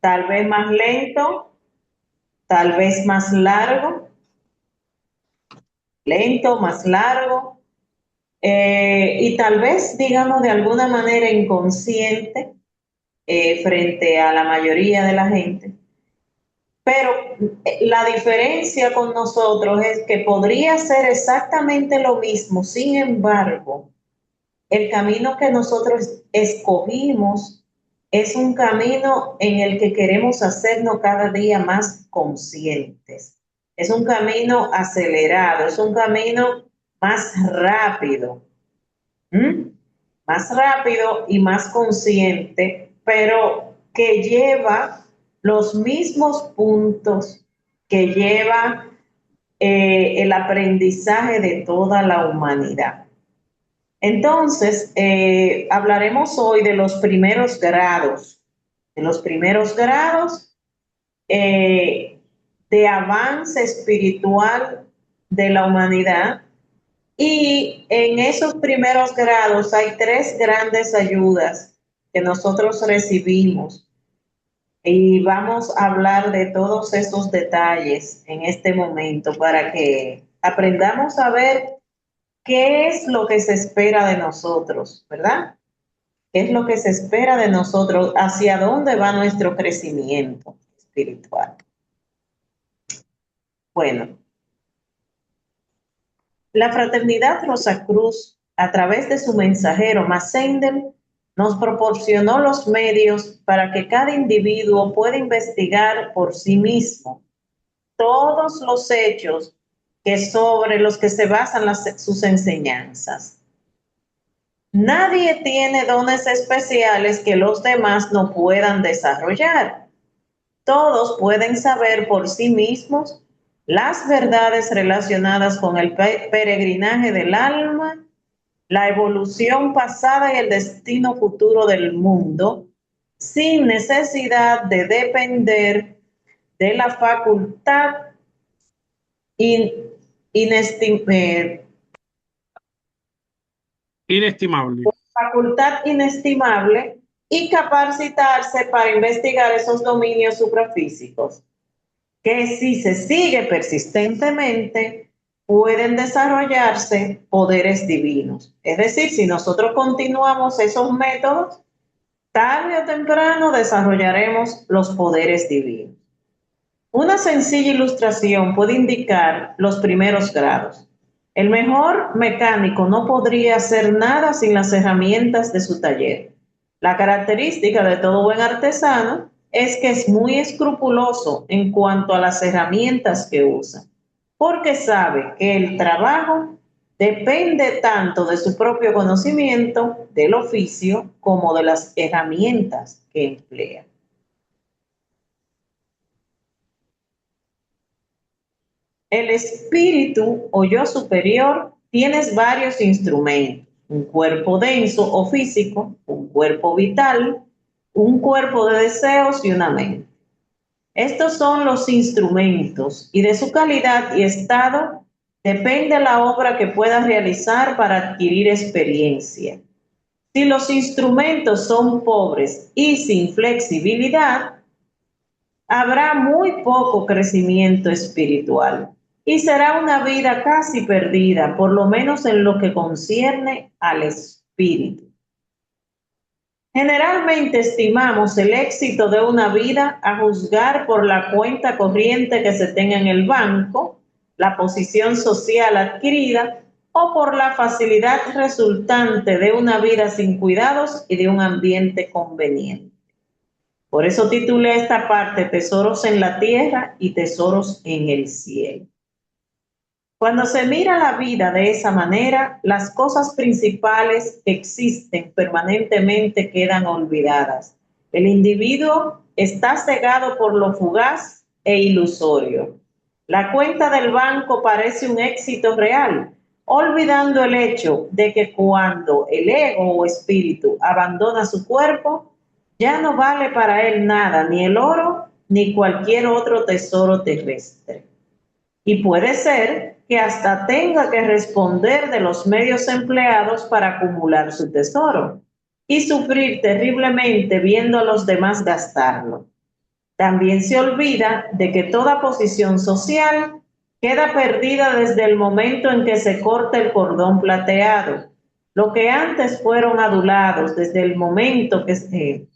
tal vez más lento, tal vez más largo, lento, más largo, y tal vez, digamos, de alguna manera inconsciente frente a la mayoría de la gente. Pero la diferencia con nosotros es que podría ser exactamente lo mismo, sin embargo, el camino que nosotros escogimos es un camino en el que queremos hacernos cada día más conscientes. Es un camino acelerado, es un camino más rápido, ¿m? Más rápido y más consciente, pero que lleva los mismos puntos que lleva el aprendizaje de toda la humanidad. Entonces, hablaremos hoy de los primeros grados de avance espiritual de la humanidad. Y en esos primeros grados hay tres grandes ayudas que nosotros recibimos. Y vamos a hablar de todos esos detalles en este momento para que aprendamos a ver qué es lo que se espera de nosotros, ¿verdad? ¿Qué es lo que se espera de nosotros? ¿Hacia dónde va nuestro crecimiento espiritual? Bueno, la Fraternidad Rosacruz, a través de su mensajero Massendel, nos proporcionó los medios para que cada individuo pueda investigar por sí mismo todos los hechos sobre los que se basan sus enseñanzas. Nadie tiene dones especiales que los demás no puedan desarrollar. Todos pueden saber por sí mismos las verdades relacionadas con el peregrinaje del alma, la evolución pasada y el destino futuro del mundo, sin necesidad de depender de la facultad in, inestim, Inestimable. facultad inestimable y capacitarse para investigar esos dominios suprafísicos, que si se sigue persistentemente pueden desarrollarse poderes divinos. Es decir, si nosotros continuamos esos métodos, tarde o temprano desarrollaremos los poderes divinos. Una sencilla ilustración puede indicar los primeros grados. El mejor mecánico no podría hacer nada sin las herramientas de su taller. La característica de todo buen artesano es que es muy escrupuloso en cuanto a las herramientas que usa, porque sabe que el trabajo depende tanto de su propio conocimiento del oficio como de las herramientas que emplea. El espíritu o yo superior tienes varios instrumentos, un cuerpo denso o físico, un cuerpo vital, un cuerpo de deseos y una mente. Estos son los instrumentos y de su calidad y estado depende la obra que puedas realizar para adquirir experiencia. Si los instrumentos son pobres y sin flexibilidad, habrá muy poco crecimiento espiritual y será una vida casi perdida, por lo menos en lo que concierne al espíritu. Generalmente estimamos el éxito de una vida a juzgar por la cuenta corriente que se tenga en el banco, la posición social adquirida o por la facilidad resultante de una vida sin cuidados y de un ambiente conveniente. Por eso titulé esta parte Tesoros en la tierra y tesoros en el cielo. Cuando se mira la vida de esa manera, las cosas principales que existen permanentemente quedan olvidadas. El individuo está cegado por lo fugaz e ilusorio. La cuenta del banco parece un éxito real, olvidando el hecho de que cuando el ego o espíritu abandona su cuerpo, ya no vale para él nada, ni el oro, ni cualquier otro tesoro terrestre. Y puede ser que hasta tenga que responder de los medios empleados para acumular su tesoro y sufrir terriblemente viendo a los demás gastarlo. También se olvida de que toda posición social queda perdida desde el momento en que se corta el cordón plateado. Lo que antes fueron adulados desde el momento que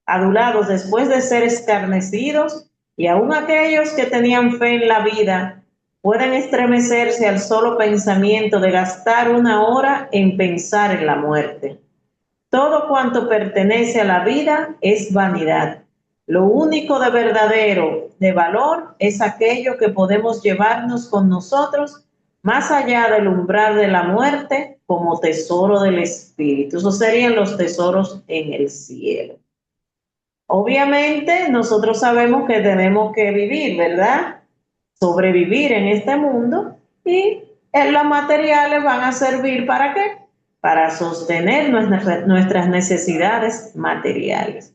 adulados después de ser escarnecidos, y aun aquellos que tenían fe en la vida pueden estremecerse al solo pensamiento de gastar una hora en pensar en la muerte. Todo cuanto pertenece a la vida es vanidad. Lo único de verdadero, de valor, es aquello que podemos llevarnos con nosotros más allá del umbral de la muerte como tesoro del espíritu. Esos serían los tesoros en el cielo. Obviamente nosotros sabemos que tenemos que vivir, ¿verdad? Sobrevivir en este mundo, y los materiales van a servir ¿para qué? Para sostener nuestras necesidades materiales.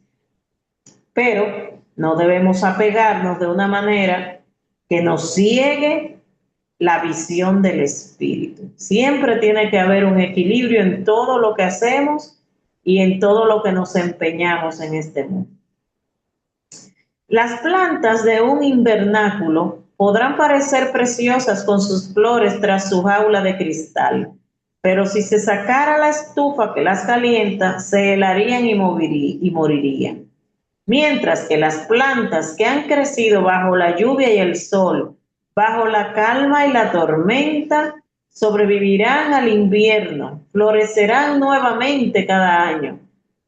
Pero no debemos apegarnos de una manera que nos ciegue la visión del espíritu. Siempre tiene que haber un equilibrio en todo lo que hacemos y en todo lo que nos empeñamos en este mundo. Las plantas de un invernáculo podrán parecer preciosas con sus flores tras su jaula de cristal, pero si se sacara la estufa que las calienta, se helarían y morirían. Mientras que las plantas que han crecido bajo la lluvia y el sol, bajo la calma y la tormenta, sobrevivirán al invierno, florecerán nuevamente cada año.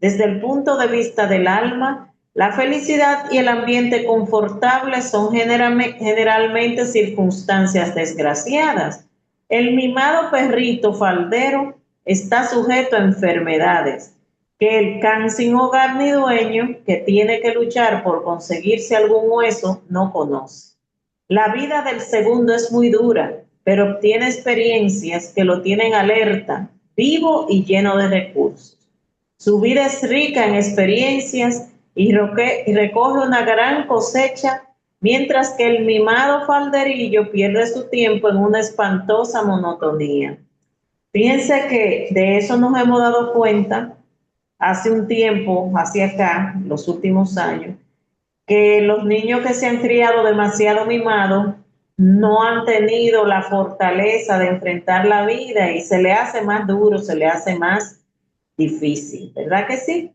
Desde el punto de vista del alma, la felicidad y el ambiente confortable son generalmente circunstancias desgraciadas. El mimado perrito faldero está sujeto a enfermedades que el can sin hogar ni dueño, que tiene que luchar por conseguirse algún hueso, no conoce. La vida del segundo es muy dura, pero obtiene experiencias que lo tienen alerta, vivo y lleno de recursos. Su vida es rica en experiencias y recoge una gran cosecha, mientras que el mimado falderillo pierde su tiempo en una espantosa monotonía. Fíjense que de eso nos hemos dado cuenta hace un tiempo, hacia acá, los últimos años, que los niños que se han criado demasiado mimados no han tenido la fortaleza de enfrentar la vida y se le hace más duro, se le hace más difícil, ¿verdad que sí?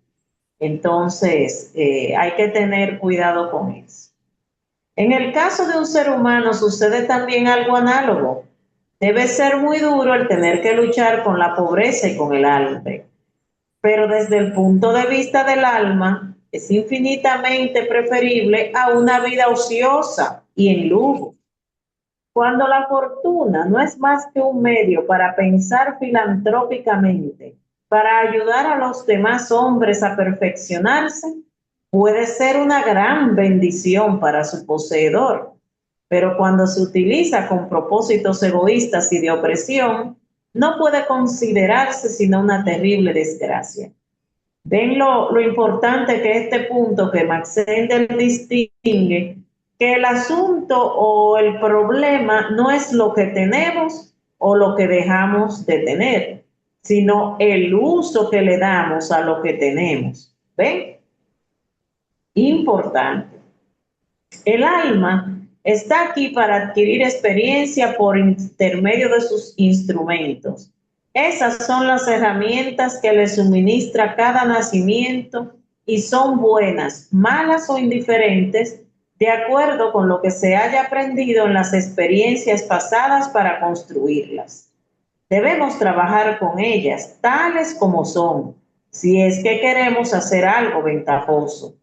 Entonces, hay que tener cuidado con eso. En el caso de un ser humano sucede también algo análogo. Debe ser muy duro el tener que luchar con la pobreza y con el hambre, pero desde el punto de vista del alma es infinitamente preferible a una vida ociosa y en lujo. Cuando la fortuna no es más que un medio para pensar filantrópicamente, para ayudar a los demás hombres a perfeccionarse, puede ser una gran bendición para su poseedor. Pero cuando se utiliza con propósitos egoístas y de opresión, no puede considerarse sino una terrible desgracia. Ven lo importante que este punto que Max Sendel distingue, que el asunto o el problema no es lo que tenemos o lo que dejamos de tener, sino el uso que le damos a lo que tenemos. ¿Ven? Importante. El alma está aquí para adquirir experiencia por intermedio de sus instrumentos. Esas son las herramientas que le suministra cada nacimiento y son buenas, malas o indiferentes, de acuerdo con lo que se haya aprendido en las experiencias pasadas para construirlas. Debemos trabajar con ellas, tales como son, si es que queremos hacer algo ventajoso.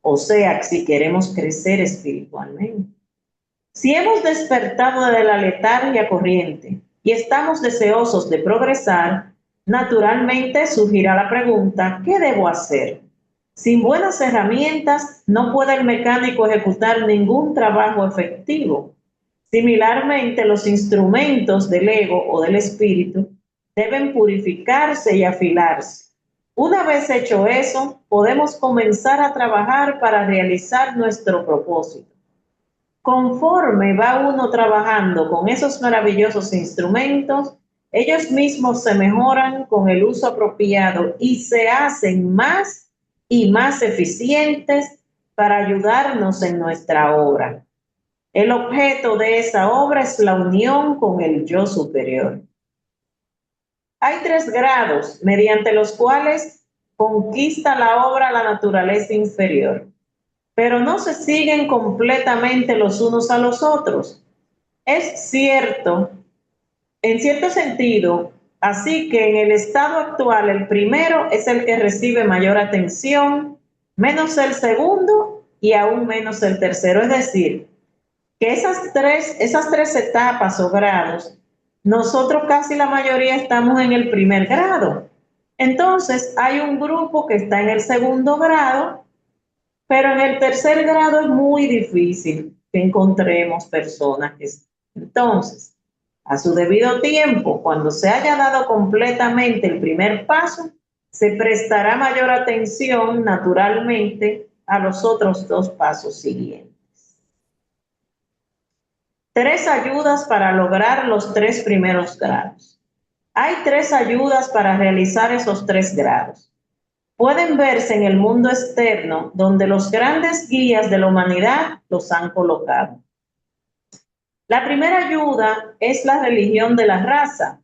O sea, si queremos crecer espiritualmente. Si hemos despertado de la letargia corriente y estamos deseosos de progresar, naturalmente surgirá la pregunta, ¿qué debo hacer? Sin buenas herramientas, no puede el mecánico ejecutar ningún trabajo efectivo. Similarmente, los instrumentos del ego o del espíritu deben purificarse y afilarse. Una vez hecho eso, podemos comenzar a trabajar para realizar nuestro propósito. Conforme va uno trabajando con esos maravillosos instrumentos, ellos mismos se mejoran con el uso apropiado y se hacen más y más eficientes para ayudarnos en nuestra obra. El objeto de esa obra es la unión con el yo superior. Hay 3 grados mediante los cuales conquista la obra la naturaleza inferior, pero no se siguen completamente los unos a los otros. Es cierto, en cierto sentido, así que en el estado actual el primero es el que recibe mayor atención, menos el segundo y aún menos el tercero. Es decir, que esas tres etapas o grados, nosotros casi la mayoría estamos en el primer grado. Entonces hay un grupo que está en el segundo grado, pero en el tercer grado es muy difícil que encontremos personas que estén. Entonces, a su debido tiempo, cuando se haya dado completamente el primer paso, se prestará mayor atención naturalmente a los otros 2 pasos siguientes. 3 ayudas para lograr los 3 primeros grados. Hay 3 ayudas para realizar esos 3 grados. Pueden verse en el mundo externo, donde los grandes guías de la humanidad los han colocado. La primera ayuda es la religión de la raza,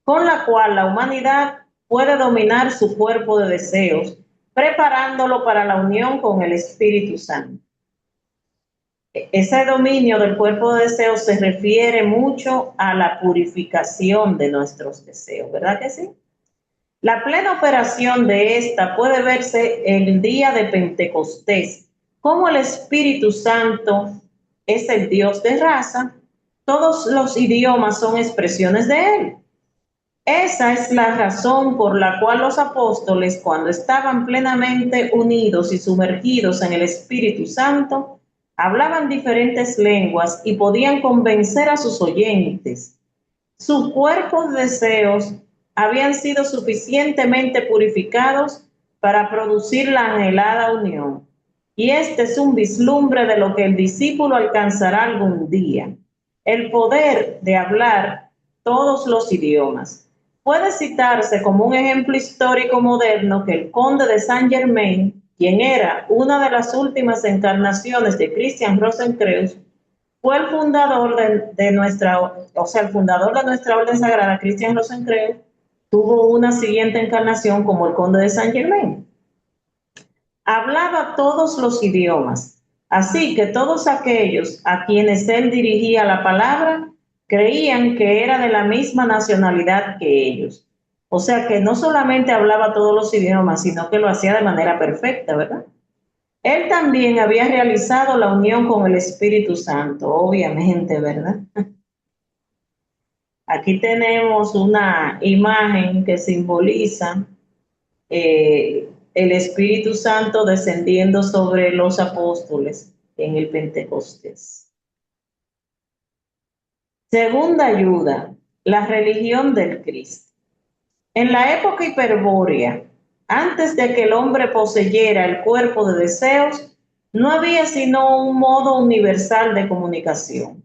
con la cual la humanidad puede dominar su cuerpo de deseos, preparándolo para la unión con el Espíritu Santo. Ese dominio del cuerpo de deseos se refiere mucho a la purificación de nuestros deseos, ¿verdad que sí? La plena operación de esta puede verse el día de Pentecostés, como el Espíritu Santo es el Dios de raza, todos los idiomas son expresiones de Él. Esa es la razón por la cual los apóstoles, cuando estaban plenamente unidos y sumergidos en el Espíritu Santo, hablaban diferentes lenguas y podían convencer a sus oyentes. Sus cuerpos de deseos habían sido suficientemente purificados para producir la anhelada unión. Y este es un vislumbre de lo que el discípulo alcanzará algún día: el poder de hablar todos los idiomas. Puede citarse como un ejemplo histórico moderno que el conde de Saint-Germain, quien era una de las últimas encarnaciones de Christian Rosenkreuz, fue el fundador de nuestra orden sagrada. Christian Rosenkreuz tuvo una siguiente encarnación como el conde de Saint-Germain. Hablaba todos los idiomas, así que todos aquellos a quienes él dirigía la palabra creían que era de la misma nacionalidad que ellos. O sea que no solamente hablaba todos los idiomas, sino que lo hacía de manera perfecta, ¿verdad? Él también había realizado la unión con el Espíritu Santo, obviamente, ¿verdad? Aquí tenemos una imagen que simboliza el Espíritu Santo descendiendo sobre los apóstoles en el Pentecostés. Segunda ayuda, la religión del Cristo. En la época hiperbórea, antes de que el hombre poseyera el cuerpo de deseos, no había sino un modo universal de comunicación.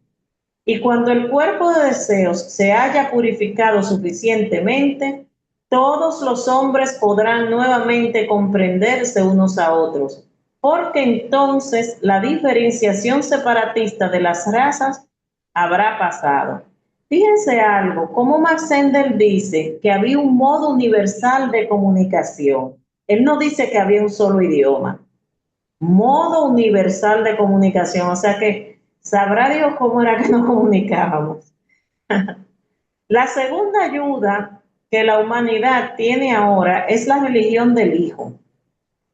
Y cuando el cuerpo de deseos se haya purificado suficientemente, todos los hombres podrán nuevamente comprenderse unos a otros, porque entonces la diferenciación separatista de las razas habrá pasado. Fíjense algo, como Max Sendel dice que había un modo universal de comunicación. Él no dice que había un solo idioma. Modo universal de comunicación, o sea que sabrá Dios cómo era que nos comunicábamos. La segunda ayuda que la humanidad tiene ahora es la religión del Hijo,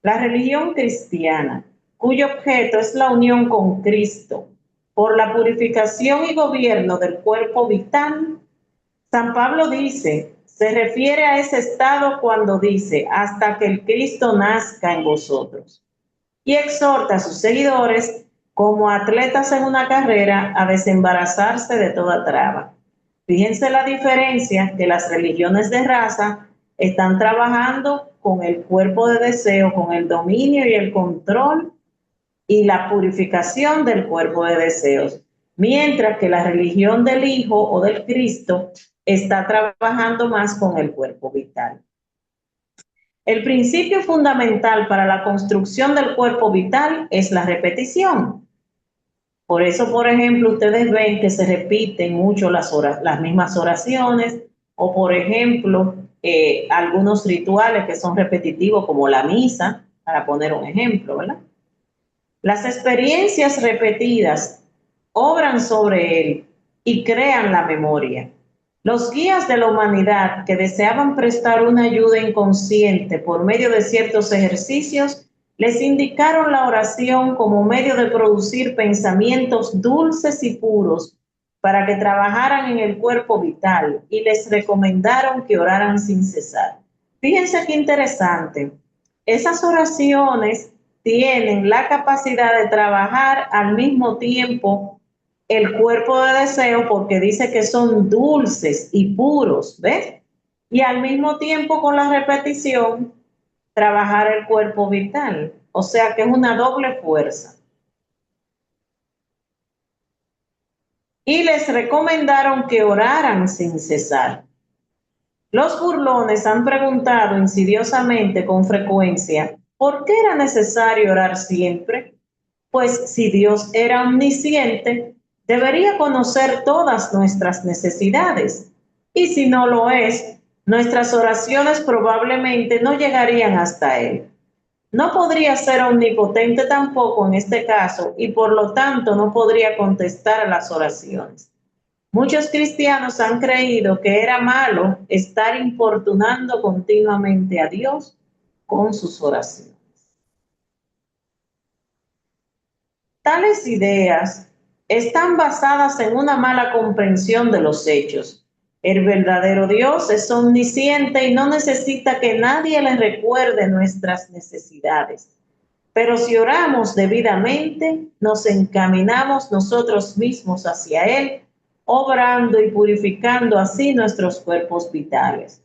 la religión cristiana, cuyo objeto es la unión con Cristo por la purificación y gobierno del cuerpo vital. San Pablo dice, se refiere a ese estado cuando dice, hasta que el Cristo nazca en vosotros, y exhorta a sus seguidores, como atletas en una carrera, a desembarazarse de toda traba. Fíjense la diferencia, que las religiones de raza están trabajando con el cuerpo de deseo, con el dominio y el control y la purificación del cuerpo de deseos, mientras que la religión del Hijo o del Cristo está trabajando más con el cuerpo vital. El principio fundamental para la construcción del cuerpo vital es la repetición. Por eso, por ejemplo, ustedes ven que se repiten mucho las mismas oraciones, o por ejemplo, algunos rituales que son repetitivos, como la misa, para poner un ejemplo, ¿verdad? Las experiencias repetidas obran sobre él y crean la memoria. Los guías de la humanidad que deseaban prestar una ayuda inconsciente por medio de ciertos ejercicios les indicaron la oración como medio de producir pensamientos dulces y puros para que trabajaran en el cuerpo vital, y les recomendaron que oraran sin cesar. Fíjense qué interesante. Esas oraciones tienen la capacidad de trabajar al mismo tiempo el cuerpo de deseo, porque dice que son dulces y puros, ¿ves? Y al mismo tiempo, con la repetición, trabajar el cuerpo vital. O sea que es una doble fuerza. Y les recomendaron que oraran sin cesar. Los burlones han preguntado insidiosamente con frecuencia ¿por qué era necesario orar siempre? Pues si Dios era omnisciente, debería conocer todas nuestras necesidades. Y si no lo es, nuestras oraciones probablemente no llegarían hasta Él. No podría ser omnipotente tampoco en este caso, y por lo tanto no podría contestar a las oraciones. Muchos cristianos han creído que era malo estar importunando continuamente a Dios con sus oraciones. Tales ideas están basadas en una mala comprensión de los hechos. El verdadero Dios es omnisciente y no necesita que nadie le recuerde nuestras necesidades. Pero si oramos debidamente, nos encaminamos nosotros mismos hacia Él, obrando y purificando así nuestros cuerpos vitales.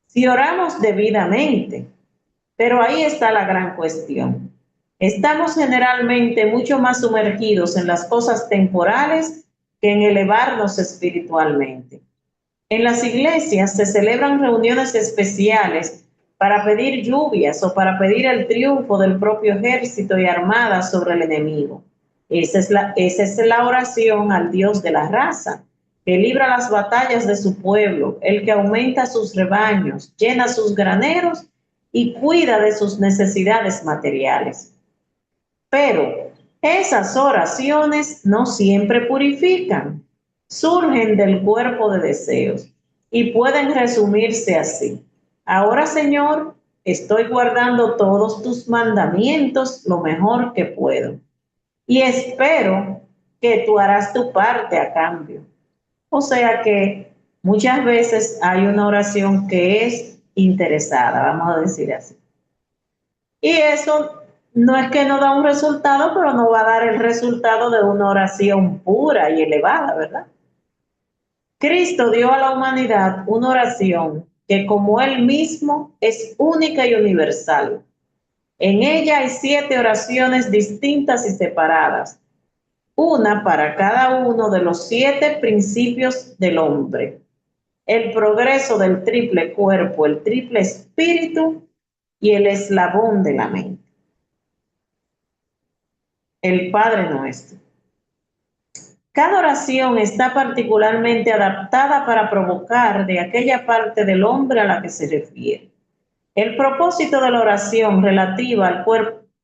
Si oramos debidamente, pero ahí está la gran cuestión. Estamos generalmente mucho más sumergidos en las cosas temporales que en elevarnos espiritualmente. En las iglesias se celebran reuniones especiales para pedir lluvias o para pedir el triunfo del propio ejército y armada sobre el enemigo. Esa es la oración al Dios de la raza, que libra las batallas de su pueblo, el que aumenta sus rebaños, llena sus graneros y cuida de sus necesidades materiales. Pero esas oraciones no siempre purifican, surgen del cuerpo de deseos y pueden resumirse así: ahora, Señor, estoy guardando todos tus mandamientos lo mejor que puedo y espero que tú harás tu parte a cambio. O sea que muchas veces hay una oración que es interesada, vamos a decir así. Y eso no es que no da un resultado, pero no va a dar el resultado de una oración pura y elevada, ¿verdad? Cristo dio a la humanidad una oración que, como Él mismo, es única y universal. En ella hay 7 oraciones distintas y separadas, una para cada uno de los 7 principios del hombre: el progreso del triple cuerpo, el triple espíritu y el eslabón de la mente, el Padre Nuestro. Cada oración está particularmente adaptada para provocar de aquella parte del hombre a la que se refiere. El propósito de la oración relativa al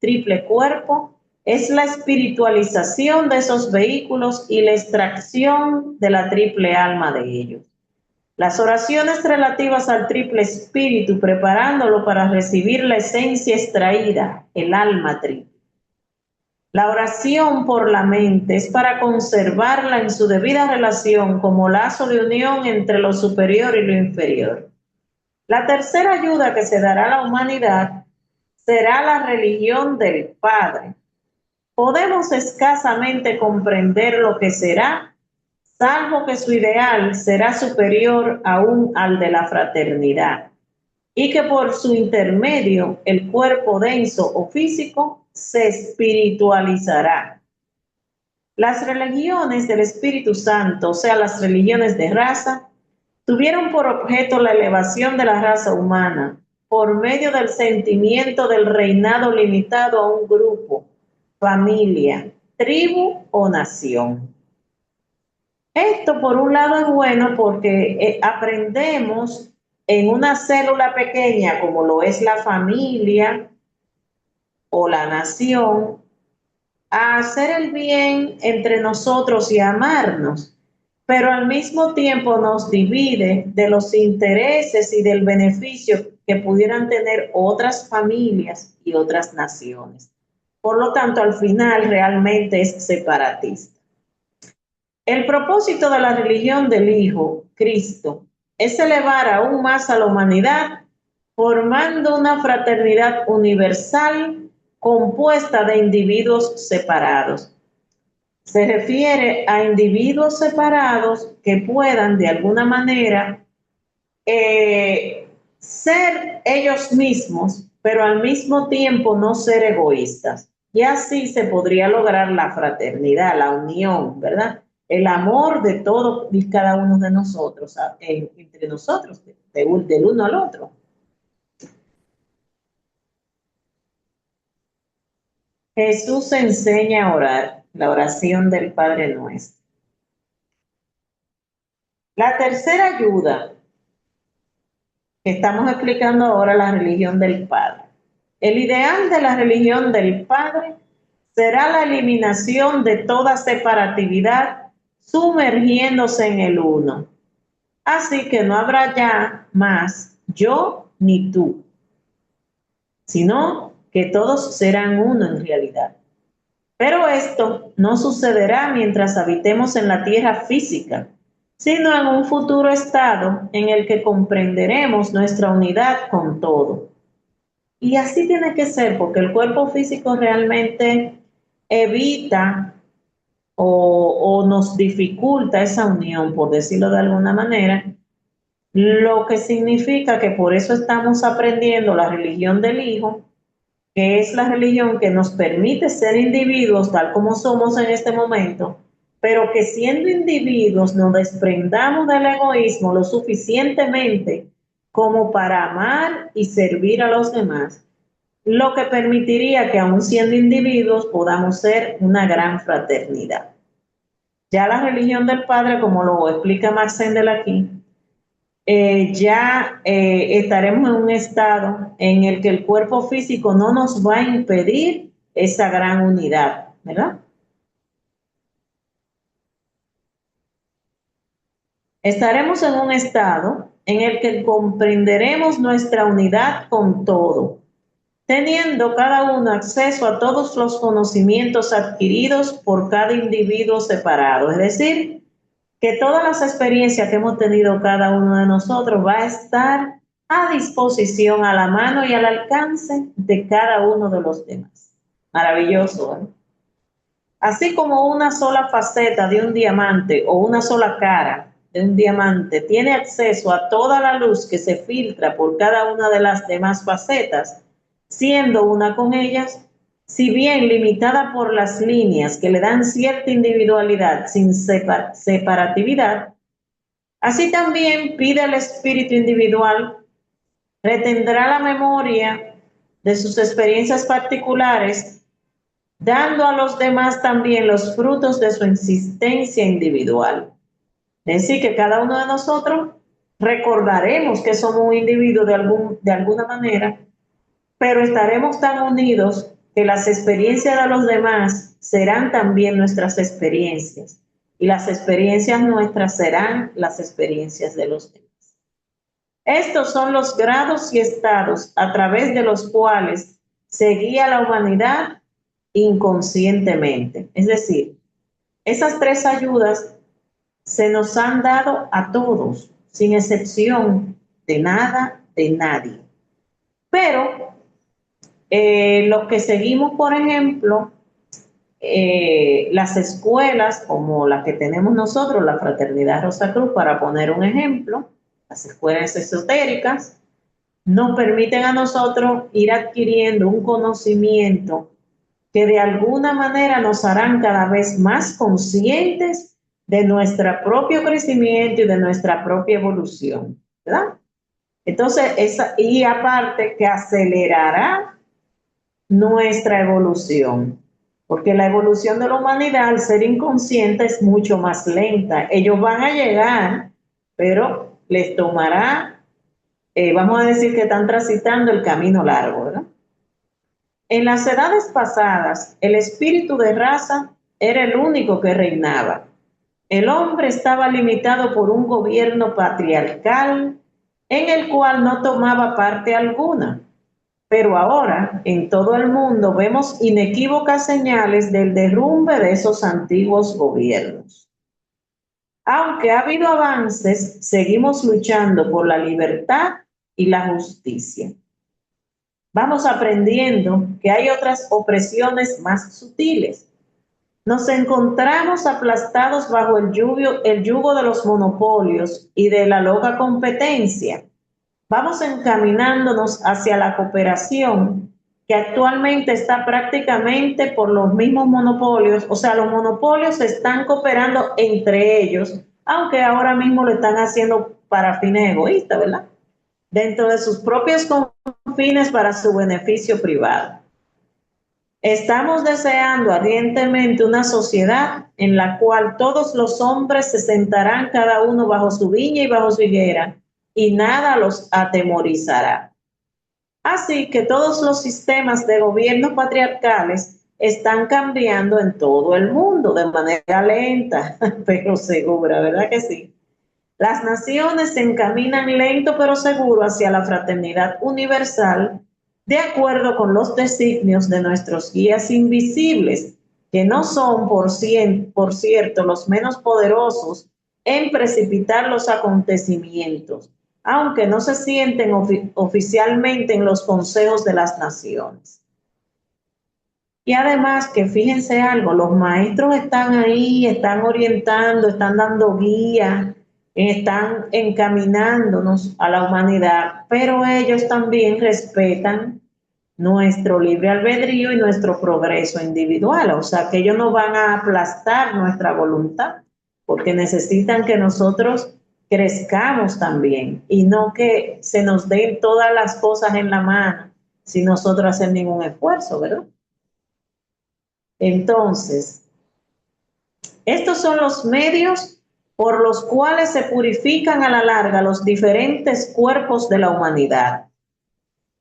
triple cuerpo es la espiritualización de esos vehículos y la extracción de la triple alma de ellos. Las oraciones relativas al triple espíritu, preparándolo para recibir la esencia extraída, el alma triple. La oración por la mente es para conservarla en su debida relación como lazo de unión entre lo superior y lo inferior. La tercera ayuda que se dará a la humanidad será la religión del Padre. Podemos escasamente comprender lo que será, salvo que su ideal será superior aún al de la fraternidad, y que por su intermedio el cuerpo denso o físico se espiritualizará. Las religiones del Espíritu Santo, o sea, las religiones de raza, tuvieron por objeto la elevación de la raza humana, por medio del sentimiento del reinado limitado a un grupo, familia, tribu o nación. Esto por un lado es bueno porque aprendemos en una célula pequeña como lo es la familia o la nación a hacer el bien entre nosotros y a amarnos, pero al mismo tiempo nos divide de los intereses y del beneficio que pudieran tener otras familias y otras naciones. Por lo tanto, al final realmente es separatista. El propósito de la religión del Hijo, Cristo, es elevar aún más a la humanidad, formando una fraternidad universal compuesta de individuos separados. Se refiere a individuos separados que puedan de alguna manera ser ellos mismos, pero al mismo tiempo no ser egoístas. Y así se podría lograr la fraternidad, la unión, ¿verdad? El amor de todos y cada uno de nosotros, entre nosotros, del uno al otro. Jesús enseña a orar, la oración del Padre Nuestro. La tercera ayuda que estamos explicando ahora, la religión del Padre. El ideal de la religión del Padre será la eliminación de toda separatividad, sumergiéndose en el uno. Así que no habrá ya más yo ni tú, sino que todos serán uno en realidad. Pero esto no sucederá mientras habitemos en la tierra física, sino en un futuro estado en el que comprenderemos nuestra unidad con todo. Y así tiene que ser, porque el cuerpo físico realmente evita o nos dificulta esa unión, por decirlo de alguna manera, lo que significa que por eso estamos aprendiendo la religión del Hijo, que es la religión que nos permite ser individuos tal como somos en este momento, pero que siendo individuos nos desprendamos del egoísmo lo suficientemente como para amar y servir a los demás, lo que permitiría que aun siendo individuos podamos ser una gran fraternidad. Ya la religión del Padre, como lo explica Max Sendel aquí, estaremos en un estado en el que el cuerpo físico no nos va a impedir esa gran unidad, ¿verdad? Estaremos en un estado en el que comprenderemos nuestra unidad con todo, teniendo cada uno acceso a todos los conocimientos adquiridos por cada individuo separado, es decir, que todas las experiencias que hemos tenido cada uno de nosotros va a estar a disposición, a la mano y al alcance de cada uno de los demás. Maravilloso, ¿eh? Así como una sola faceta de un diamante o una sola cara de un diamante tiene acceso a toda la luz que se filtra por cada una de las demás facetas, siendo una con ellas, si bien limitada por las líneas que le dan cierta individualidad sin separatividad, así también pide el espíritu individual, retendrá la memoria de sus experiencias particulares, dando a los demás también los frutos de su existencia individual. Es decir, que cada uno de nosotros recordaremos que somos un individuo de alguna manera, pero estaremos tan unidos que las experiencias de los demás serán también nuestras experiencias y las experiencias nuestras serán las experiencias de los demás. Estos son los grados y estados a través de los cuales se guía la humanidad inconscientemente. Es decir, esas tres ayudas se nos han dado a todos, sin excepción de nada, de nadie. Pero los que seguimos, por ejemplo, las escuelas como las que tenemos nosotros, la Fraternidad Rosacruz, para poner un ejemplo, las escuelas esotéricas, nos permiten a nosotros ir adquiriendo un conocimiento que de alguna manera nos harán cada vez más conscientes de nuestro propio crecimiento y de nuestra propia evolución, ¿verdad? Entonces, y aparte que acelerará nuestra evolución, porque la evolución de la humanidad al ser inconsciente es mucho más lenta. Ellos van a llegar, pero les tomará, vamos a decir que están transitando el camino largo, ¿verdad? En las edades pasadas, el espíritu de raza era el único que reinaba. El hombre estaba limitado por un gobierno patriarcal en el cual no tomaba parte alguna. Pero ahora, en todo el mundo, vemos inequívocas señales del derrumbe de esos antiguos gobiernos. Aunque ha habido avances, seguimos luchando por la libertad y la justicia. Vamos aprendiendo que hay otras opresiones más sutiles. Nos encontramos aplastados bajo el yugo de los monopolios y de la loca competencia. Vamos encaminándonos hacia la cooperación, que actualmente está prácticamente por los mismos monopolios, o sea, los monopolios están cooperando entre ellos, aunque ahora mismo lo están haciendo para fines egoístas, ¿verdad? Dentro de sus propios confines para su beneficio privado. Estamos deseando ardientemente una sociedad en la cual todos los hombres se sentarán cada uno bajo su viña y bajo su higuera, y nada los atemorizará. Así que todos los sistemas de gobierno patriarcales están cambiando en todo el mundo de manera lenta, pero segura, ¿verdad que sí? Las naciones se encaminan lento pero seguro hacia la fraternidad universal, de acuerdo con los designios de nuestros guías invisibles, que no son, por cierto, los menos poderosos en precipitar los acontecimientos, aunque no se sienten oficialmente en los consejos de las naciones. Y además que fíjense algo, los maestros están ahí, están orientando, están dando guía, están encaminándonos a la humanidad, pero ellos también respetan nuestro libre albedrío y nuestro progreso individual, o sea que ellos no van a aplastar nuestra voluntad, porque necesitan que nosotros crezcamos también y no que se nos den todas las cosas en la mano sin nosotros hacer ningún esfuerzo, ¿verdad? Entonces, estos son los medios por los cuales se purifican a la larga los diferentes cuerpos de la humanidad.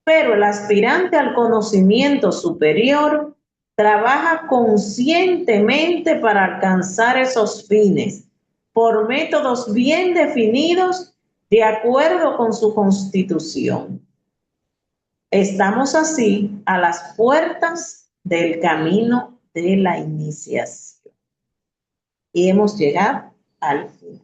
Pero el aspirante al conocimiento superior trabaja conscientemente para alcanzar esos fines por métodos bien definidos de acuerdo con su constitución. Estamos así a las puertas del camino de la iniciación y hemos llegado al fin.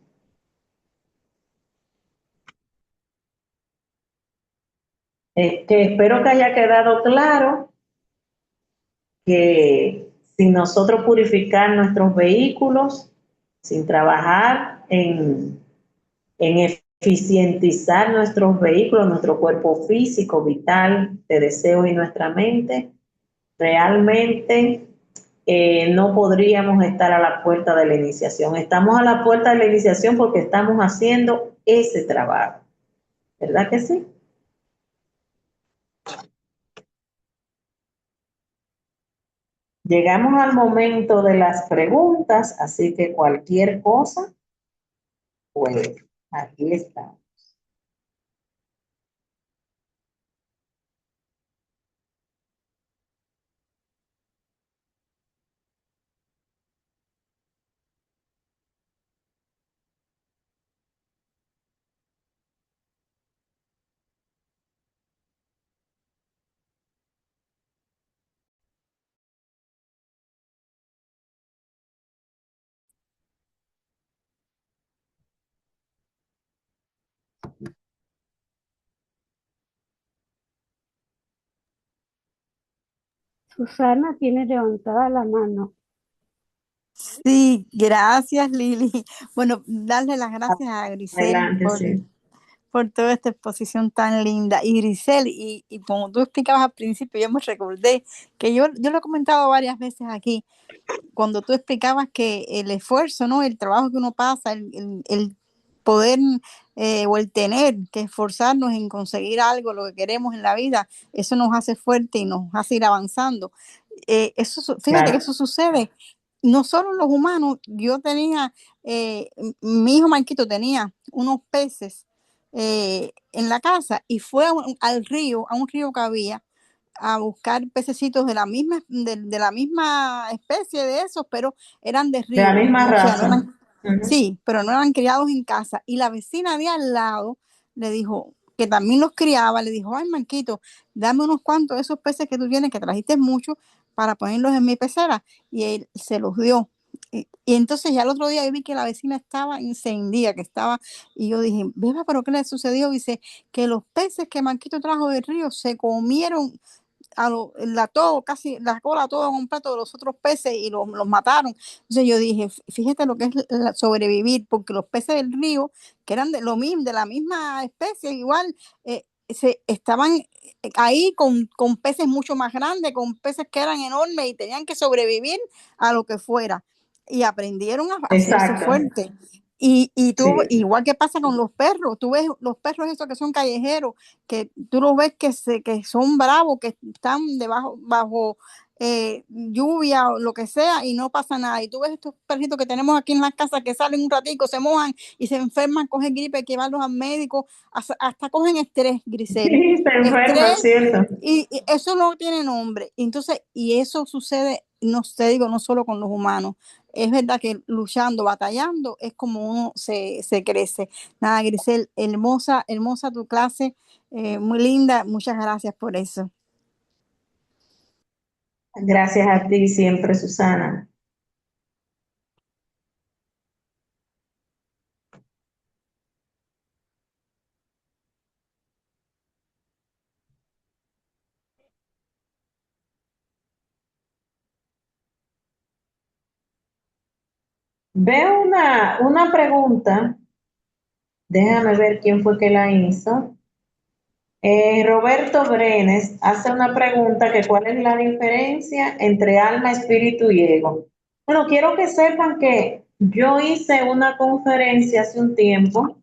Que espero que haya quedado claro que sin nosotros purificar nuestros vehículos, sin trabajar en eficientizar nuestros vehículos, nuestro cuerpo físico, vital, de deseo y nuestra mente, realmente no podríamos estar a la puerta de la iniciación. Estamos a la puerta de la iniciación porque estamos haciendo ese trabajo. ¿Verdad que sí? Llegamos al momento de las preguntas, así que cualquier cosa, pues aquí está. Susana tiene levantada la mano. Sí, gracias Lili. Bueno, darle las gracias a Grisel Adelante, sí. por toda esta exposición tan linda. Y Grisel, y como tú explicabas al principio, yo me recordé que yo lo he comentado varias veces aquí, cuando tú explicabas que el esfuerzo, ¿no? El trabajo que uno pasa, el poder o el tener que esforzarnos en conseguir algo, lo que queremos en la vida, eso nos hace fuerte y nos hace ir avanzando. Fíjate que Claro. eso sucede no solo en los humanos. Yo tenía, mi hijo Marquito tenía unos peces en la casa y fue al río, a un río que había, a buscar pececitos de la misma especie de esos, pero eran de De la río, misma o sea, no raza. eran, Ujú. sí, pero no eran criados en casa. Y la vecina de al lado le dijo, que también los criaba, le dijo, ay, Marquito, dame unos cuantos de esos peces que tú tienes, que trajiste mucho, para ponerlos en mi pecera. Y él se los dio. Y entonces ya el otro día yo vi que la vecina estaba encendida, y yo dije, Beba, ¿pero qué le sucedió? Dice que los peces que Marquito trajo del río se comieron casi la cola todo completo de los otros peces y los mataron. Entonces yo dije, fíjate lo que es sobrevivir, porque los peces del río, que eran de lo mismo, de la misma especie, igual, estaban ahí con peces mucho más grandes, con peces que eran enormes y tenían que sobrevivir a lo que fuera. Y aprendieron a hacerse Exacto. fuertes. Tú, Sí. igual que pasa con los perros, tú ves los perros esos que son callejeros, que tú los ves que son bravos, que están bajo lluvia o lo que sea y no pasa nada. Y tú ves estos perritos que tenemos aquí en la casa que salen un ratico, se mojan y se enferman, cogen gripe, hay que llevarlos al médico, hasta cogen estrés, Grisel. Sí, se enferman, Estrés, ¿cierto? y eso no tiene nombre. Entonces, y eso sucede, no te digo, no solo con los humanos. Es verdad que luchando, batallando, es como uno se crece. Nada, Grisel, hermosa, hermosa tu clase, muy linda. Muchas gracias por eso. Gracias a ti siempre, Susana. Veo una pregunta, déjame ver quién fue que la hizo. Roberto Brenes hace una pregunta que cuál es la diferencia entre alma, espíritu y ego. Bueno, quiero que sepan que yo hice una conferencia hace un tiempo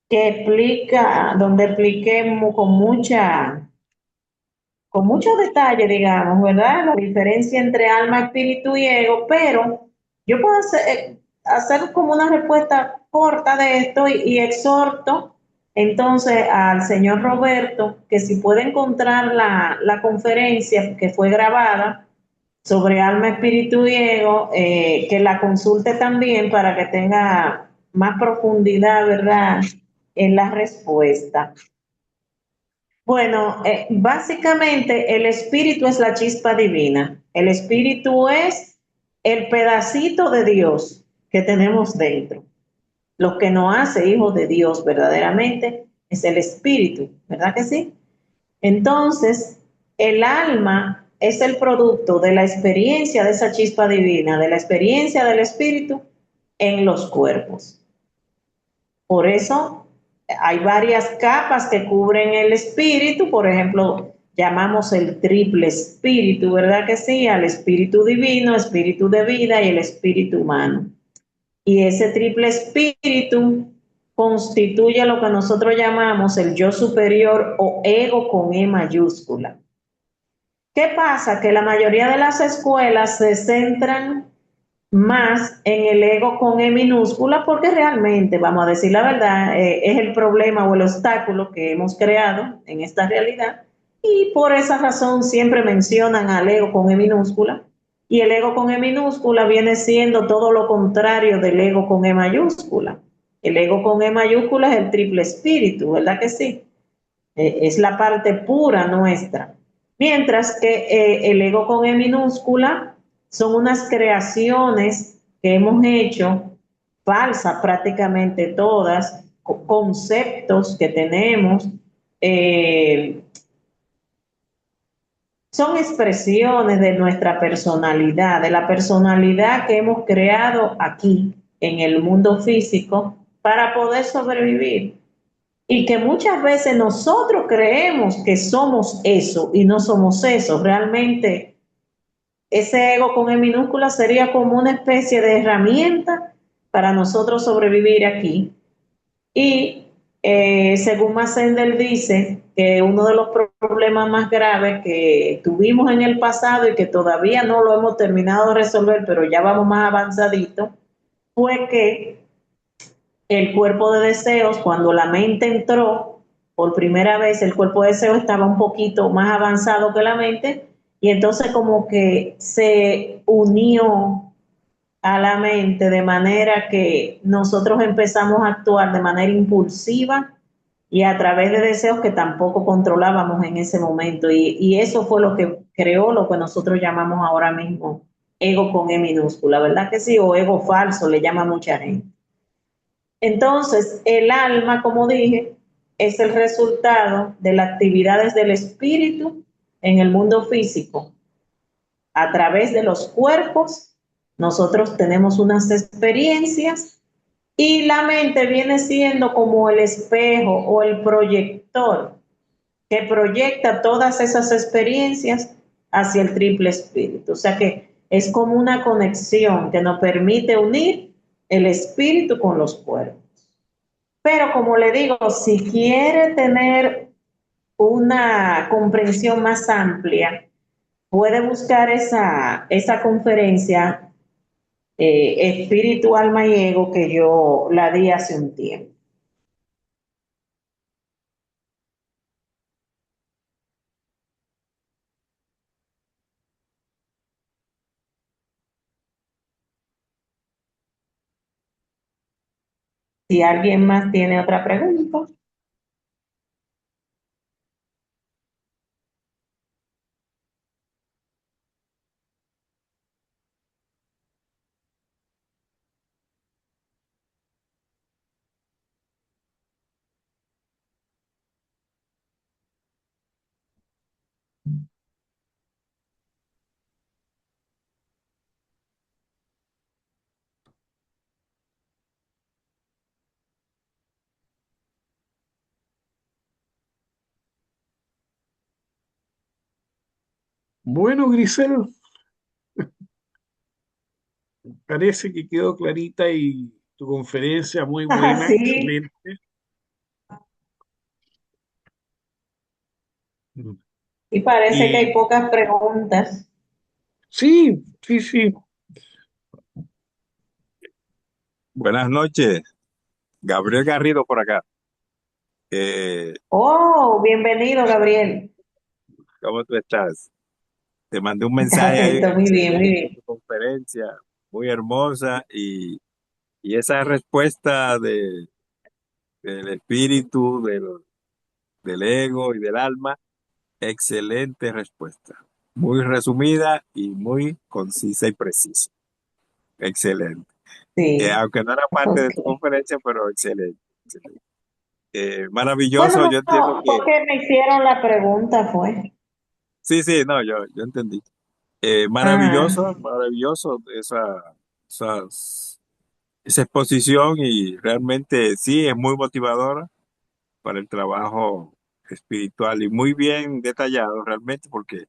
donde expliqué con mucho detalle, digamos, ¿verdad? La diferencia entre alma, espíritu y ego, pero yo puedo hacer como una respuesta corta de esto y exhorto entonces al señor Roberto que si puede encontrar la conferencia que fue grabada sobre alma, espíritu y ego, que la consulte también para que tenga más profundidad, ¿verdad?, en la respuesta. Bueno, básicamente el espíritu es la chispa divina. El espíritu es el pedacito de Dios que tenemos dentro. Lo que nos hace hijos de Dios verdaderamente es el espíritu, ¿verdad que sí? Entonces, el alma es el producto de la experiencia de esa chispa divina, de la experiencia del espíritu en los cuerpos. Por eso hay varias capas que cubren el espíritu, por ejemplo, llamamos el triple espíritu, ¿verdad que sí? Al espíritu divino, espíritu de vida y el espíritu humano. Y ese triple espíritu constituye lo que nosotros llamamos el yo superior o ego con E mayúscula. ¿Qué pasa? Que la mayoría de las escuelas se centran más en el ego con E minúscula porque realmente, vamos a decir la verdad, es el problema o el obstáculo que hemos creado en esta realidad y por esa razón siempre mencionan al ego con E minúscula y el ego con E minúscula viene siendo todo lo contrario del ego con E mayúscula. El ego con E mayúscula es el triple espíritu, ¿verdad que sí? Es la parte pura nuestra. Mientras que el ego con E minúscula son unas creaciones que hemos hecho, falsas prácticamente todas, conceptos que tenemos, eh, son expresiones de nuestra personalidad, de la personalidad que hemos creado aquí en el mundo físico para poder sobrevivir. Y que muchas veces nosotros creemos que somos eso y no somos eso. Realmente ese ego con E minúscula sería como una especie de herramienta para nosotros sobrevivir aquí. Y según Massender dice que uno de los problemas más graves que tuvimos en el pasado y que todavía no lo hemos terminado de resolver, pero ya vamos más avanzadito, fue que el cuerpo de deseos, cuando la mente entró por primera vez, el cuerpo de deseos estaba un poquito más avanzado que la mente y entonces como que se unió a la mente de manera que nosotros empezamos a actuar de manera impulsiva y a través de deseos que tampoco controlábamos en ese momento. Y eso fue lo que creó lo que nosotros llamamos ahora mismo ego con E minúscula, ¿verdad que sí? O ego falso, le llama mucha gente. Entonces, el alma, como dije, es el resultado de las actividades del espíritu en el mundo físico. A través de los cuerpos, nosotros tenemos unas experiencias y la mente viene siendo como el espejo o el proyector que proyecta todas esas experiencias hacia el triple espíritu. O sea que es como una conexión que nos permite unir el espíritu con los cuerpos. Pero como le digo, si quiere tener una comprensión más amplia, puede buscar esa conferencia Espíritu, Alma y Ego que yo la di hace un tiempo. Si alguien más tiene otra pregunta. Bueno, Grisel, parece que quedó clarita y tu conferencia muy buena, Sí, excelente. y parece que hay Y pocas preguntas. sí, sí, sí. Buenas noches, Gabriel Garrido por acá. Oh, bienvenido, Gabriel. ¿Cómo tú estás? Te mandé un mensaje ahí, Está muy bien, muy excelente bien. tu conferencia, muy hermosa y esa respuesta del espíritu, del ego y del alma, excelente respuesta. Muy resumida y muy concisa y precisa. Excelente. Sí, Aunque no era parte de tu ok. conferencia, pero excelente. Excelente. Maravilloso, Bueno, yo entiendo que porque me hicieron la pregunta, fue. sí, sí, no, yo entendí. Ah, Maravilloso, maravilloso esa exposición y realmente sí es muy motivadora para el trabajo espiritual y muy bien detallado realmente porque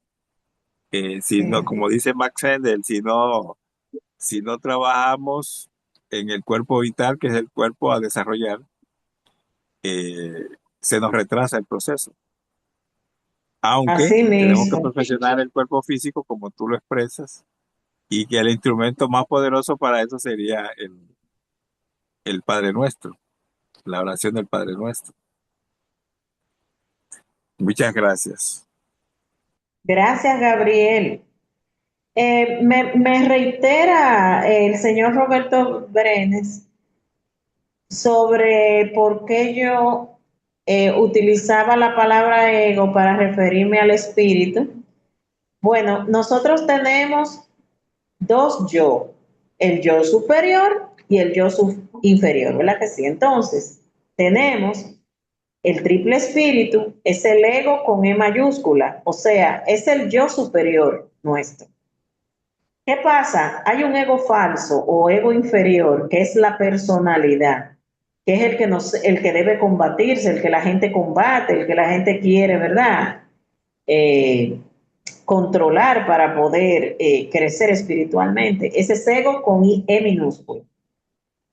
si no, sí. como dice Max Handel, si no trabajamos en el cuerpo vital, que es el cuerpo a desarrollar, eh, se nos retrasa el proceso. Aunque Así tenemos que mismo. perfeccionar el cuerpo físico como tú lo expresas y que el instrumento más poderoso para eso sería el Padre Nuestro, la oración del Padre Nuestro. Muchas gracias. Gracias, Gabriel. Me reitera el señor Roberto Brenes sobre por qué yo utilizaba la palabra ego para referirme al espíritu. Bueno, nosotros tenemos dos yo, el yo superior y el yo inferior, ¿verdad que sí? Entonces, tenemos el triple espíritu, es el ego con E mayúscula, o sea, es el yo superior nuestro. ¿Qué pasa? Hay un ego falso o ego inferior, que es la personalidad, que es el que debe combatirse, el que la gente combate, el que la gente quiere, ¿verdad? Eh, controlar para poder crecer espiritualmente. Ese es ego con E minúscula.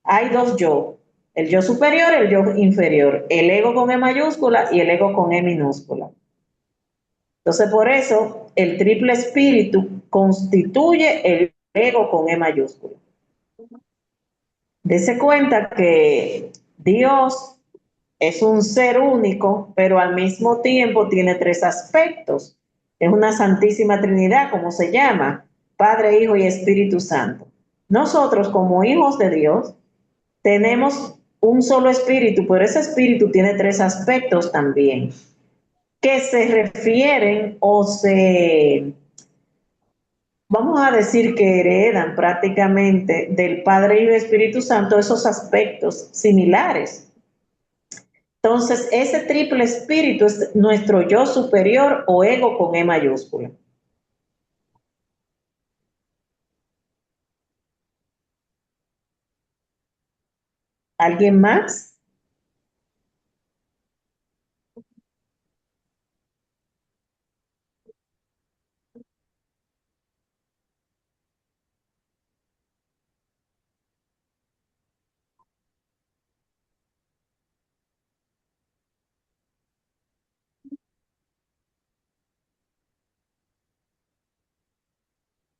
hay dos yo, el yo superior y el yo inferior, el ego con E mayúscula y el ego con E minúscula. Entonces, por eso, el triple espíritu constituye el ego con E mayúscula. Dese cuenta que Dios es un ser único, pero al mismo tiempo tiene tres aspectos. Es una Santísima Trinidad, como se llama, Padre, Hijo y Espíritu Santo. Nosotros, como hijos de Dios, tenemos un solo espíritu, pero ese espíritu tiene tres aspectos también, que se refieren vamos a decir que heredan prácticamente del Padre, Hijo y Espíritu Santo esos aspectos similares. Entonces, ese triple espíritu es nuestro yo superior o ego con E mayúscula. ¿Alguien más?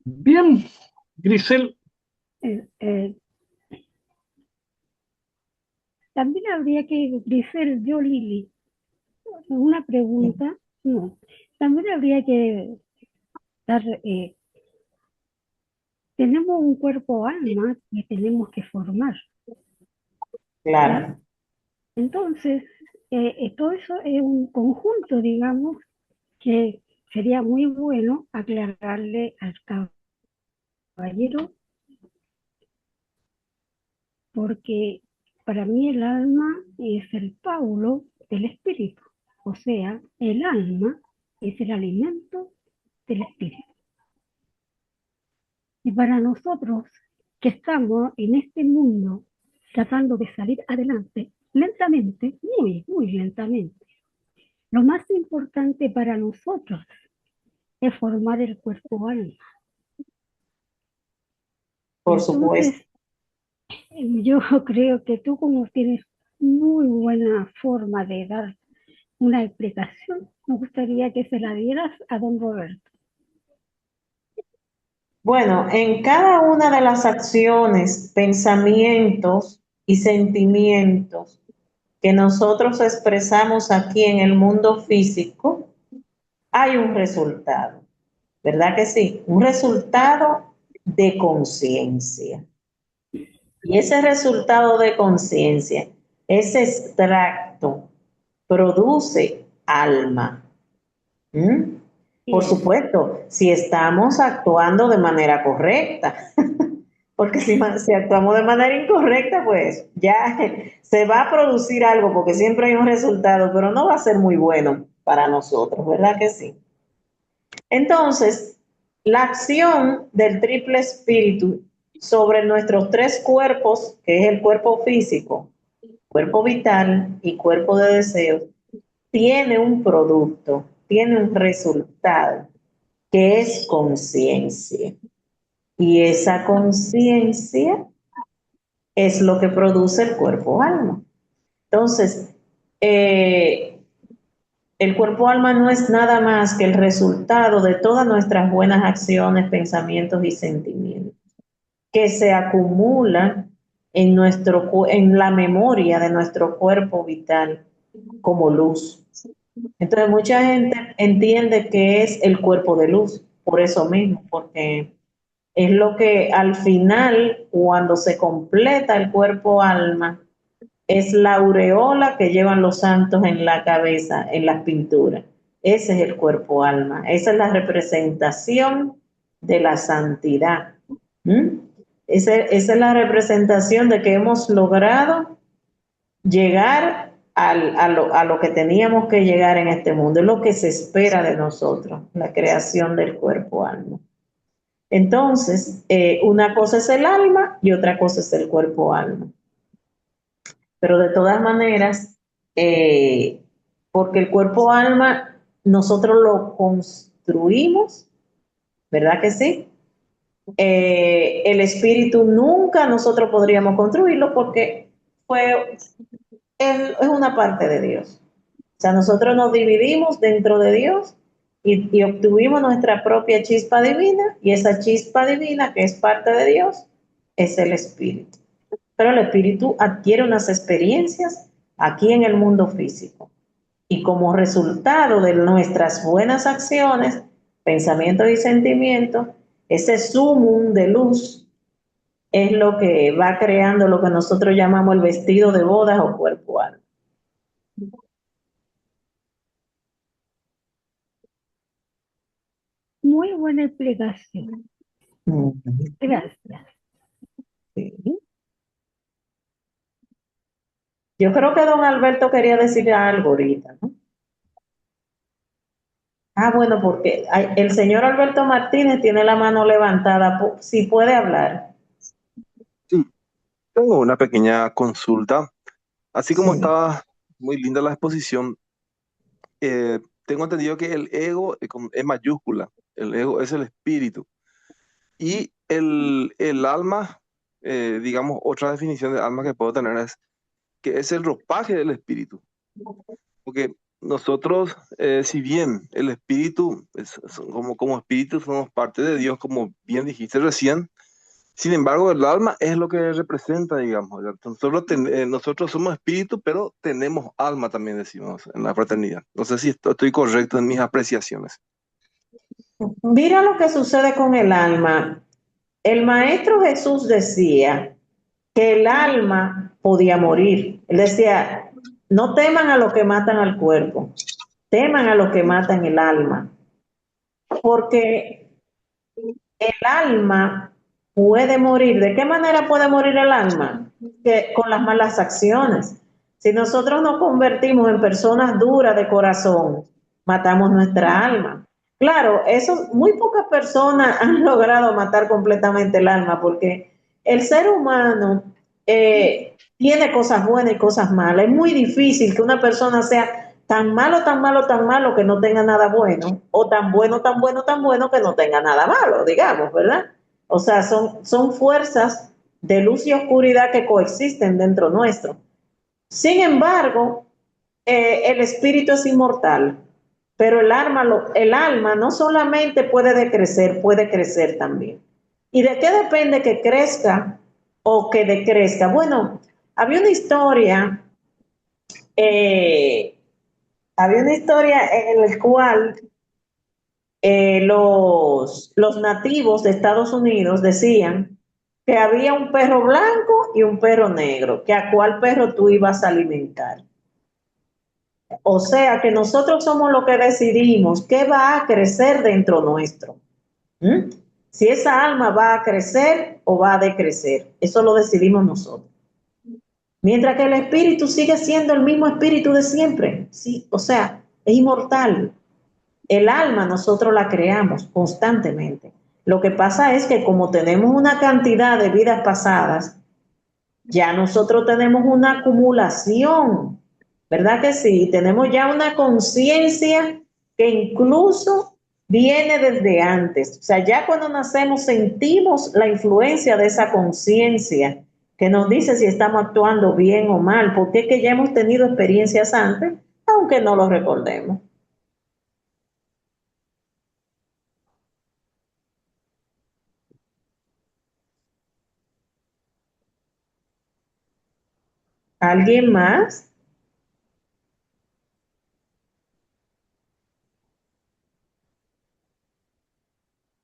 Bien, Grisel, Eh, eh, también habría que, Grisel, yo, Lili, una pregunta, no, también habría que dar, tenemos un cuerpo alma que tenemos que formar, ¿ya? Claro, Entonces, todo eso es un conjunto, digamos, que sería muy bueno aclararle al caballero, porque para mí el alma es el Paulo del espíritu, o sea, el alma es el alimento del espíritu. Y para nosotros que estamos en este mundo tratando de salir adelante, lentamente, muy, muy lentamente, lo más importante para nosotros es formar el cuerpo alma. por Entonces, supuesto. yo creo que tú como tienes muy buena forma de dar una explicación, me gustaría que se la dieras a don Roberto. Bueno, en cada una de las acciones, pensamientos y sentimientos que nosotros expresamos aquí en el mundo físico, hay un resultado, ¿verdad que sí? Un resultado de conciencia. Y ese resultado de conciencia, ese extracto, produce alma. ¿Mm? Por Bien, supuesto, si estamos actuando de manera correcta, porque si actuamos de manera incorrecta, pues ya se va a producir algo, porque siempre hay un resultado, pero no va a ser muy bueno para nosotros, ¿verdad que sí? Entonces, la acción del triple espíritu sobre nuestros tres cuerpos, que es el cuerpo físico, cuerpo vital y cuerpo de deseos, tiene un producto, tiene un resultado, que es conciencia. Y esa conciencia es lo que produce el cuerpo alma. Entonces, eh, el cuerpo alma no es nada más que el resultado de todas nuestras buenas acciones, pensamientos y sentimientos que se acumulan en la memoria de nuestro cuerpo vital como luz. Entonces mucha gente entiende que es el cuerpo de luz, por eso mismo, porque es lo que al final, cuando se completa el cuerpo alma, es la aureola que llevan los santos en la cabeza, en las pinturas. Ese es el cuerpo alma, esa es la representación de la santidad. ¿Mm? Esa es la representación de que hemos logrado llegar a lo que teníamos que llegar en este mundo, es lo que se espera de nosotros, la creación del cuerpo alma. Entonces, una cosa es el alma y otra cosa es el cuerpo alma. Pero de todas maneras, porque el cuerpo alma nosotros lo construimos, ¿verdad que sí? el espíritu nunca nosotros podríamos construirlo porque es una parte de Dios. O sea, nosotros nos dividimos dentro de Dios y obtuvimos nuestra propia chispa divina, y esa chispa divina que es parte de Dios es el espíritu. Pero el espíritu adquiere unas experiencias aquí en el mundo físico. Y como resultado de nuestras buenas acciones, pensamientos y sentimientos, ese sumum de luz es lo que va creando lo que nosotros llamamos el vestido de bodas o cuerpo alma. Muy buena explicación. Gracias. Sí. Yo creo que don Alberto quería decir algo ahorita, ¿no? Ah, bueno, porque el señor Alberto Martínez tiene la mano levantada, si puede hablar. Sí, tengo una pequeña consulta. Así como Sí. estaba muy linda la exposición, tengo entendido que el ego es mayúscula. El ego es el espíritu. Y el alma, digamos, otra definición de alma que puedo tener es que es el ropaje del espíritu. Porque nosotros, si bien el espíritu, como espíritu somos parte de Dios, como bien dijiste recién, sin embargo, el alma es lo que representa, digamos. ¿Verdad? Nosotros somos espíritu, pero tenemos alma también, decimos, en la fraternidad. No sé si estoy correcto en mis apreciaciones. Mira lo que sucede con el alma. El maestro Jesús decía que el alma podía morir. Él decía, no teman a los que matan al cuerpo, teman a los que matan el alma, porque el alma puede morir. ¿De qué manera puede morir el alma? Que con las malas acciones. Si nosotros nos convertimos en personas duras de corazón, matamos nuestra alma. Claro, eso muy pocas personas han logrado matar completamente el alma, porque el ser humano tiene cosas buenas y cosas malas. Es muy difícil que una persona sea tan malo, tan malo, tan malo que no tenga nada bueno, o tan bueno, tan bueno, tan bueno que no tenga nada malo, digamos, ¿verdad? O sea, son fuerzas de luz y oscuridad que coexisten dentro nuestro. Sin embargo, el espíritu es inmortal, pero el alma no solamente puede decrecer, puede crecer también. ¿Y de qué depende que crezca o que decrezca? Bueno, había una historia, eh, había una historia en la cual los nativos de Estados Unidos decían que había un perro blanco y un perro negro, que a cuál perro tú ibas a alimentar. O sea que nosotros somos los que decidimos qué va a crecer dentro nuestro. ¿Mm? Si esa alma va a crecer o va a decrecer, eso lo decidimos nosotros. Mientras que el espíritu sigue siendo el mismo espíritu de siempre, sí, o sea, es inmortal. El alma nosotros la creamos constantemente. Lo que pasa es que como tenemos una cantidad de vidas pasadas, ya nosotros tenemos una acumulación, ¿verdad que sí? Tenemos ya una conciencia que incluso viene desde antes. O sea, ya cuando nacemos sentimos la influencia de esa conciencia que nos dice si estamos actuando bien o mal, porque es que ya hemos tenido experiencias antes, aunque no lo recordemos. ¿Alguien más?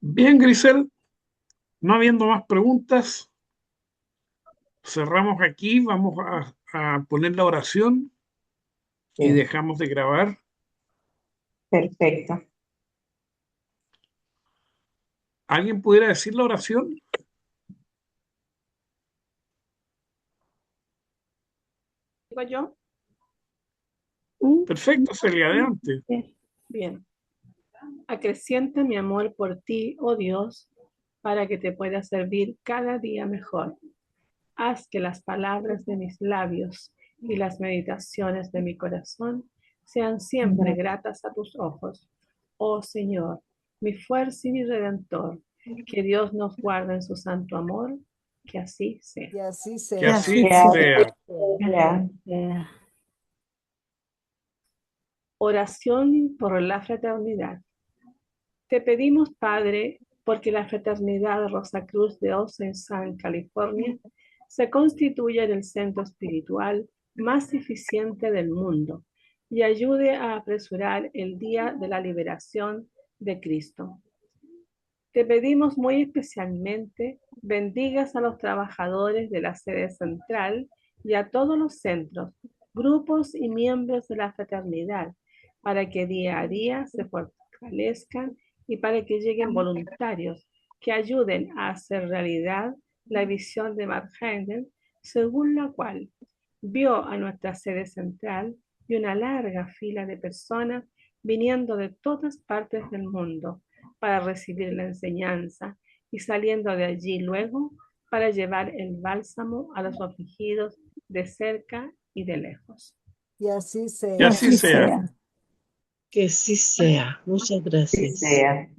Bien, Grisel, no habiendo más preguntas, cerramos aquí, vamos a poner la oración y Bien, dejamos de grabar. perfecto. ¿Alguien pudiera decir la oración? Digo yo, Perfecto, Celia, adelante. bien. Acrecienta mi amor por ti, oh Dios, para que te pueda servir cada día mejor. Haz que las palabras de mis labios y las meditaciones de mi corazón sean siempre gratas a tus ojos. Oh Señor, mi fuerza y mi redentor, Que Dios nos guarde en su santo amor, que así sea. Que así Que sea. así Que así sea. sea. Oración por la fraternidad. Te pedimos, Padre, porque la Fraternidad Rosacruz de Oceanside, California, se constituya en el centro espiritual más eficiente del mundo y ayude a apresurar el día de la liberación de Cristo. Te pedimos muy especialmente bendigas a los trabajadores de la sede central y a todos los centros, grupos y miembros de la fraternidad, para que día a día se fortalezcan y para que lleguen voluntarios que ayuden a hacer realidad la visión de Matt Handel, según la cual vio a nuestra sede central y una larga fila de personas viniendo de todas partes del mundo para recibir la enseñanza y saliendo de allí luego para llevar el bálsamo a los afligidos de cerca y de lejos. Que así Que sea. así sea. Que sí sea. Muchas Que gracias. sea.